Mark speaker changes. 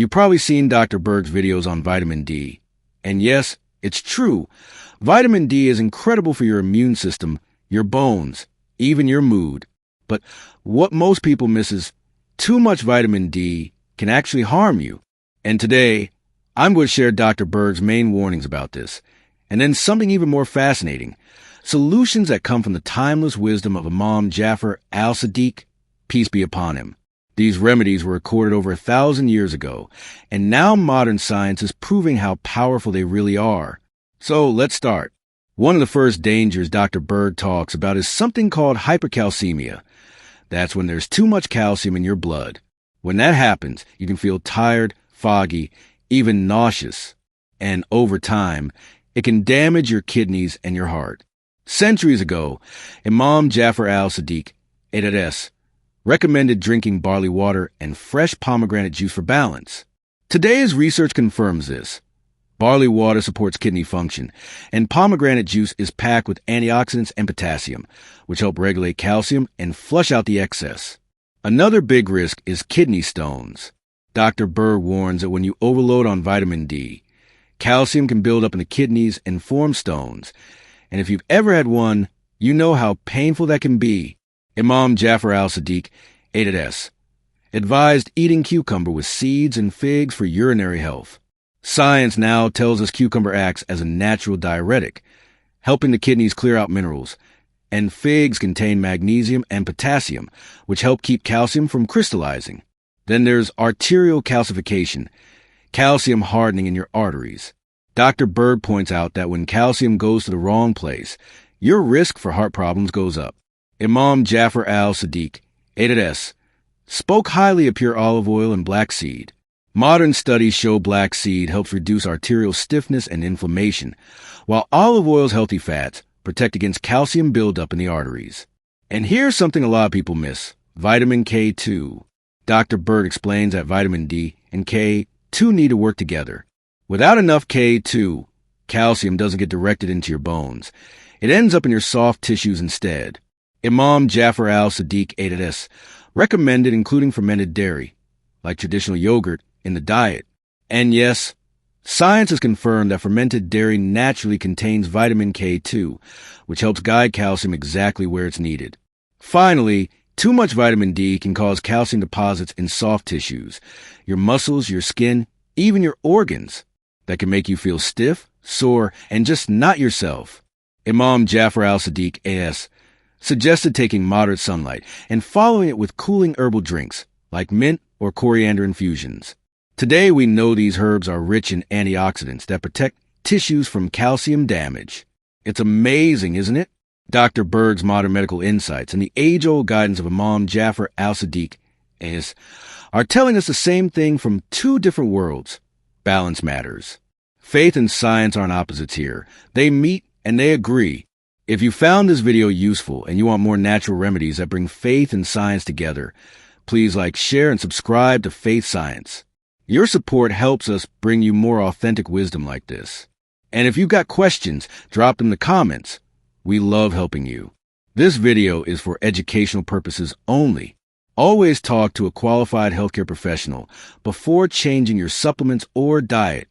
Speaker 1: You've probably seen Dr. Berg's videos on vitamin D. And yes, it's true. Vitamin D is incredible for your immune system, your bones, even your mood. But what most people miss is too much vitamin D can actually harm you. And today, I'm going to share Dr. Berg's main warnings about this. And then something even more fascinating. Solutions that come from the timeless wisdom of Imam Jafar Al Sadiq, peace be upon him. These remedies were recorded over 1,000 years ago, and now modern science is proving how powerful they really are. So let's start. One of the first dangers Dr. Berg talks about is something called hypercalcemia. That's when there's too much calcium in your blood. When that happens, you can feel tired, foggy, even nauseous. And over time, it can damage your kidneys and your heart. Centuries ago, Imam Jafar Al Sadiq, ADS, recommended drinking barley water and fresh pomegranate juice for balance. Today's research confirms this. Barley water supports kidney function, and pomegranate juice is packed with antioxidants and potassium, which help regulate calcium and flush out the excess. Another big risk is kidney stones. Dr. Berg warns that when you overload on vitamin D, calcium can build up in the kidneys and form stones. And if you've ever had one, you know how painful that can be. Imam Jafar Al Sadiq, ADS, advised eating cucumber with seeds and figs for urinary health. Science now tells us cucumber acts as a natural diuretic, helping the kidneys clear out minerals. And figs contain magnesium and potassium, which help keep calcium from crystallizing. Then there's arterial calcification, calcium hardening in your arteries. Dr. Berg points out that when calcium goes to the wrong place, your risk for heart problems goes up. Imam Jafar Al Sadiq, ADS, spoke highly of pure olive oil and black seed. Modern studies show black seed helps reduce arterial stiffness and inflammation, while olive oil's healthy fats protect against calcium buildup in the arteries. And here's something a lot of people miss, vitamin K2. Dr. Berg explains that vitamin D and K2 need to work together. Without enough K2, calcium doesn't get directed into your bones. It ends up in your soft tissues instead. Imam Jafar Al Sadiq, ADS, recommended including fermented dairy, like traditional yogurt, in the diet. And yes, science has confirmed that fermented dairy naturally contains vitamin K2, which helps guide calcium exactly where it's needed. Finally, too much vitamin D can cause calcium deposits in soft tissues, your muscles, your skin, even your organs, that can make you feel stiff, sore, and just not yourself. Imam Jafar Al Sadiq, AS, suggested taking moderate sunlight and following it with cooling herbal drinks, like mint or coriander infusions. Today we know these herbs are rich in antioxidants that protect tissues from calcium damage. It's amazing, isn't it? Dr. Berg's modern medical insights and the age-old guidance of Imam Jafar Al Sadiq are telling us the same thing from two different worlds. Balance matters. Faith and science aren't opposites here. They meet and they agree. If you found this video useful and you want more natural remedies that bring faith and science together, please like, share, and subscribe to Faith Science. Your support helps us bring you more authentic wisdom like this. And if you've got questions, drop them in the comments. We love helping you. This video is for educational purposes only. Always talk to a qualified healthcare professional before changing your supplements or diet.